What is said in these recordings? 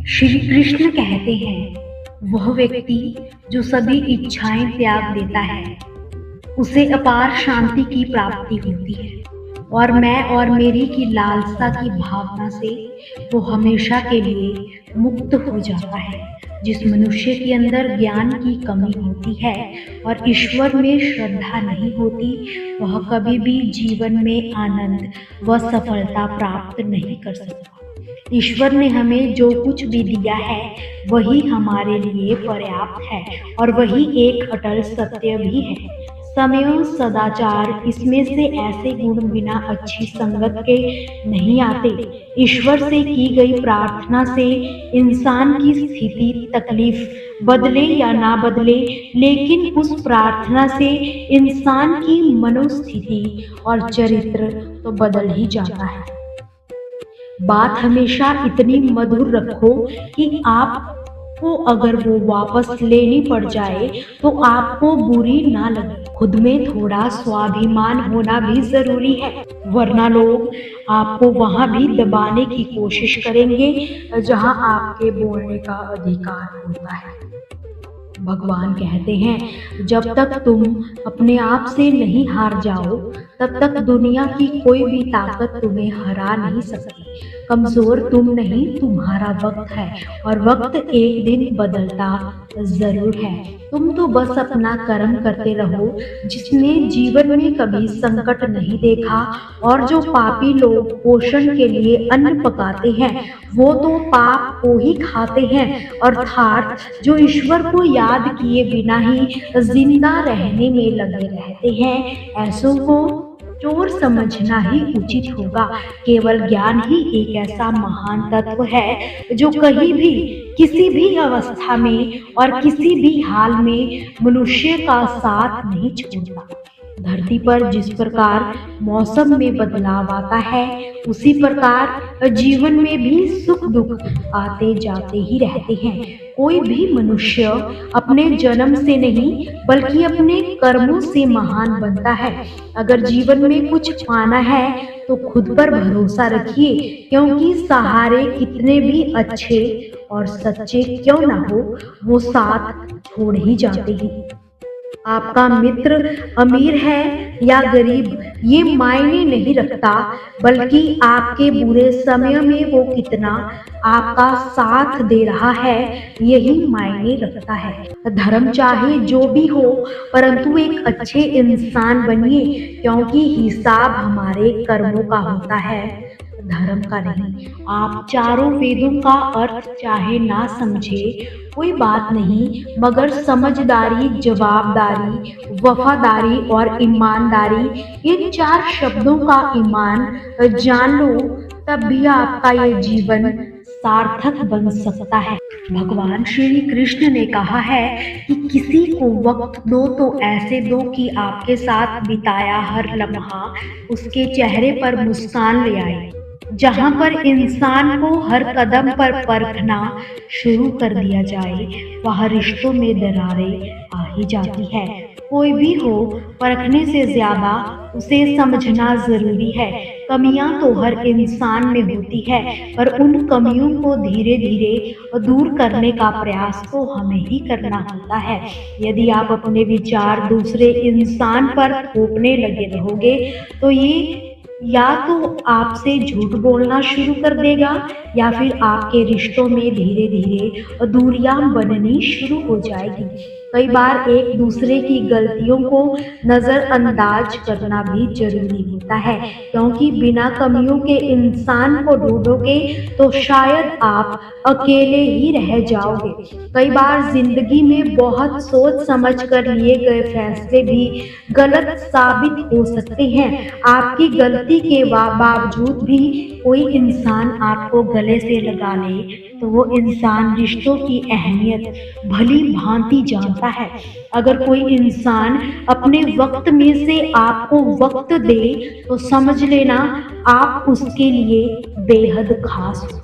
श्री कृष्ण कहते हैं, वह व्यक्ति जो सभी इच्छाएं त्याग देता है, उसे अपार शांति की प्राप्ति होती है और मैं और मेरी की लालसा की भावना से वो हमेशा के लिए मुक्त हो जाता है। जिस मनुष्य के अंदर ज्ञान की कमी होती है और ईश्वर में श्रद्धा नहीं होती, वह कभी भी जीवन में आनंद व सफलता प्राप्त नहीं कर सकता। ईश्वर ने हमें जो कुछ भी दिया है वही हमारे लिए पर्याप्त है और वही एक अटल सत्य भी है। संयम, सदाचार, इसमें से ऐसे गुण बिना अच्छी संगत के नहीं आते। ईश्वर से की गई प्रार्थना से इंसान की स्थिति तकलीफ बदले या ना बदले, लेकिन उस प्रार्थना से इंसान की मनोस्थिति और चरित्र तो बदल ही जाता है। बात हमेशा इतनी मधुर रखो कि आपको अगर वो वापस लेनी पड़ जाए तो आपको बुरी ना लगे। खुद में थोड़ा स्वाभिमान होना भी जरूरी है, वरना लोग आपको वहां भी दबाने की कोशिश करेंगे जहां आपके बोलने का अधिकार होता है। भगवान कहते हैं, जब तक तुम अपने आप से नहीं हार जाओ तब तक दुनिया की कोई भी ताकत तुम्हें हरा नहीं सकती। कमजोर तुम नहीं, तुम्हारा वक्त है और वक्त एक दिन बदलता जरूर है। तुम तो बस अपना कर्म करते रहो। जिसने जीवन में कभी संकट नहीं देखा और जो पापी लोग पोषण के लिए अन्न पकाते हैं वो तो पाप को ही खाते हैं, अर्थात जो ईश्वर को याद किए बिना ही जिंदा रहने में लगे रहते हैं, ऐसों को चोर समझना ही उचित होगा। केवल ज्ञान ही एक ऐसा महान तत्व है जो कहीं भी, किसी भी अवस्था में और किसी भी हाल में मनुष्य का साथ नहीं छोड़ता। धरती पर जिस प्रकार मौसम में बदलाव आता है, उसी प्रकार जीवन में भी सुख दुख आते जाते ही रहते हैं। कोई भी मनुष्य अपने जन्म से नहीं बल्कि अपने कर्मों से महान बनता है। अगर जीवन में कुछ पाना है तो खुद पर भरोसा रखिए, क्योंकि सहारे कितने भी अच्छे और सच्चे क्यों ना हो, वो साथ छोड़ ही जाते हैं। आपका मित्र अमीर है या गरीब ये मायने नहीं रखता, बल्कि आपके बुरे समय में वो कितना आपका साथ दे रहा है यही मायने रखता है। धर्म चाहे जो भी हो, परंतु एक अच्छे इंसान बनिए, क्योंकि हिसाब हमारे कर्मों का होता है, धर्म का नहीं। आप चारों वेदों का अर्थ चाहे ना समझे, कोई बात नहीं, मगर समझदारी, जवाबदारी, वफादारी और ईमानदारी, इन 4 शब्दों का ईमान जान लो, तब भी आपका ये जीवन सार्थक बन सकता है। भगवान श्री कृष्ण ने कहा है कि किसी को वक्त दो तो ऐसे दो कि आपके साथ बिताया हर लम्हा उसके चेहरे पर मुस्कान ले आए। जहाँ पर इंसान को हर कदम पर परखना शुरू कर दिया जाए, वहाँ रिश्तों में दरारें आ ही जाती है। कोई भी हो, परखने से ज्यादा उसे समझना जरूरी है। कमियां तो हर इंसान में होती है, पर उन कमियों को धीरे धीरे दूर करने का प्रयास तो हमें ही करना होता है। यदि आप अपने विचार दूसरे इंसान पर थोपने लगे रहोगे तो ये या तो आपसे झूठ बोलना शुरू कर देगा या फिर आपके रिश्तों में धीरे धीरे दूरियां बननी शुरू हो जाएगी। कई बार एक दूसरे की गलतियों को नज़रअंदाज करना भी जरूरी होता है, क्योंकि बिना कमियों के इंसान को ढूंढोगे तो शायद आप अकेले ही रह जाओगे। कई बार जिंदगी में बहुत सोच समझ कर लिए गए फैसले भी गलत साबित हो सकते हैं। आपकी गलती के बावजूद भी कोई इंसान आपको गले से लगा ले तो वो इंसान रिश्तों की अहमियत भली भांति जानता है। अगर कोई इंसान अपने वक्त में से आपको वक्त दे तो समझ लेना आप उसके लिए बेहद खास हो।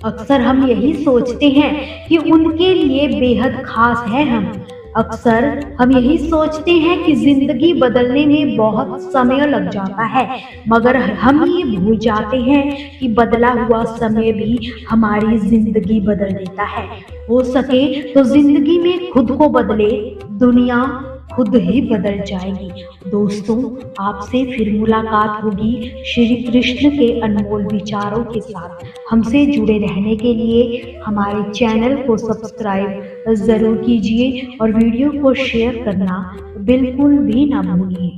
अक्सर हम यही सोचते हैं कि उनके लिए बेहद खास है हम, अक्सर हम यही सोचते हैं कि जिंदगी बदलने में बहुत समय लग जाता है, मगर हम ये भूल जाते हैं कि बदला हुआ समय भी हमारी जिंदगी बदल देता है। हो सके तो जिंदगी में खुद को बदले, दुनिया खुद ही बदल जाएगी। दोस्तों, आपसे फिर मुलाकात होगी श्री कृष्ण के अनमोल विचारों के साथ। हमसे जुड़े रहने के लिए हमारे चैनल को सब्सक्राइब ज़रूर कीजिए और वीडियो को शेयर करना बिल्कुल भी ना भूलिए।